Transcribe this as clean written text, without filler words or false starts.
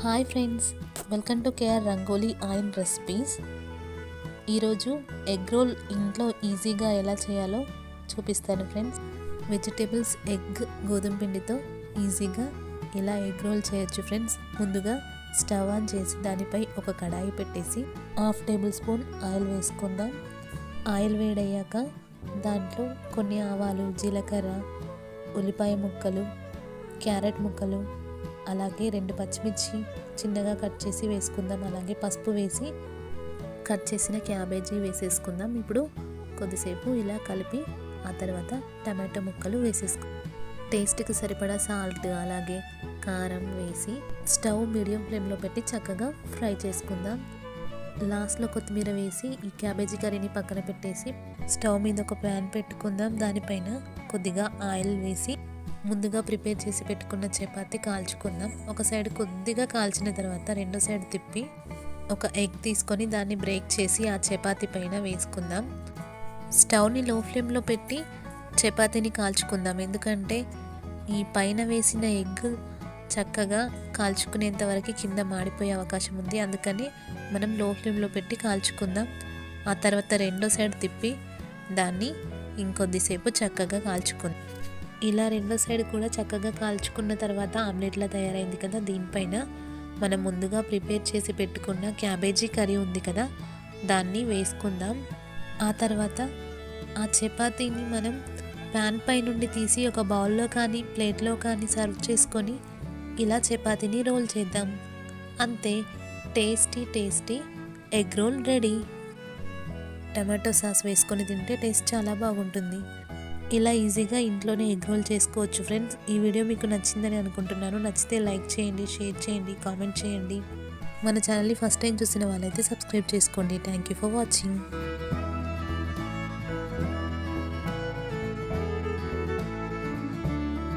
Hi friends, welcome to KR Rangoli oil recipes. ఈరోజు egg roll ఇంట్లో ఈజీగా ఎలా చేయాలో చూపిస్తాను ఫ్రెండ్స్. వెజిటేబుల్స్, ఎగ్, గోధుమ పిండితో ఈజీగా ఇలా ఎగ్ రోల్ చేయొచ్చు ఫ్రెండ్స్. ముందుగా స్టవ్ ఆన్ చేసి దానిపై ఒక కడాయి పెట్టేసి 1/2 టేబుల్ స్పూన్ ఆయిల్ వేసుకుందాం. ఆయిల్ వేడయ్యాక దాంట్లో కొన్ని ఆవాలు, జీలకర్ర, ఉల్లిపాయ ముక్కలు, క్యారెట్ ముక్కలు, అలాగే 2 పచ్చిమిర్చి చిన్నగా కట్ చేసి వేసుకుందాం. అలాగే పసుపు వేసి కట్ చేసిన క్యాబేజీ వేసేసుకుందాం. ఇప్పుడు కొద్దిసేపు ఇలా కలిపి ఆ తర్వాత టమాటో ముక్కలు వేసేసుకుందాం. టేస్ట్కి సరిపడా సాల్ట్ అలాగే కారం వేసి స్టవ్ మీడియం ఫ్లేమ్లో పెట్టి చక్కగా ఫ్రై చేసుకుందాం. లాస్ట్లో కొత్తిమీర వేసి ఈ క్యాబేజీ కర్రీని పక్కన పెట్టేసి స్టవ్ మీద ఒక ప్యాన్ పెట్టుకుందాం. దానిపైన కొద్దిగా ఆయిల్ వేసి ముందుగా ప్రిపేర్ చేసి పెట్టుకున్న చపాతీ కాల్చుకుందాం. ఒక సైడ్ కొద్దిగా కాల్చిన తర్వాత రెండో సైడ్ తిప్పి ఒక ఎగ్ తీసుకొని దాన్ని బ్రేక్ చేసి ఆ చపాతీ పైన వేసుకుందాం. స్టవ్ని లో ఫ్లేమ్లో పెట్టి చపాతీని కాల్చుకుందాం. ఎందుకంటే ఈ పైన వేసిన ఎగ్ చక్కగా కాల్చుకునేంత వరకు కింద మాడిపోయే అవకాశం ఉంది. అందుకని మనం లో ఫ్లేమ్లో పెట్టి కాల్చుకుందాం. ఆ తర్వాత రెండో సైడ్ తిప్పి దాన్ని ఇంకొద్దిసేపు చక్కగా కాల్చుకుందాం. ఇలా రెండో సైడ్ కూడా చక్కగా కాల్చుకున్న తర్వాత ఆమ్లెట్లా తయారైంది కదా, దీనిపైన మనం ముందుగా ప్రిపేర్ చేసి పెట్టుకున్న క్యాబేజీ కర్రీ ఉంది కదా, దాన్ని వేసుకుందాం. ఆ తర్వాత ఆ చపాతీని మనం ప్యాన్ పై నుండి తీసి ఒక బౌల్లో కానీ ప్లేట్లో కానీ సర్వ్ చేసుకొని ఇలా చపాతీని రోల్ చేద్దాం. అంతే, tasty egg role ready. Tomato sauce వేసుకొని తింటే టేస్ట్ చాలా బాగుంటుంది. ఇలా ఈజీగా ఇంట్లోనే ఎగ్ రోల్ చేసుకోవచ్చు ఫ్రెండ్స్. ఈ వీడియో మీకు నచ్చిందని అనుకుంటున్నాను. నచ్చితే లైక్ చేయండి, షేర్ చేయండి, కామెంట్ చేయండి. మన ఛానల్ని ఫస్ట్ టైం చూసిన వాళ్ళైతే సబ్స్క్రైబ్ చేసుకోండి. Thank you for watching.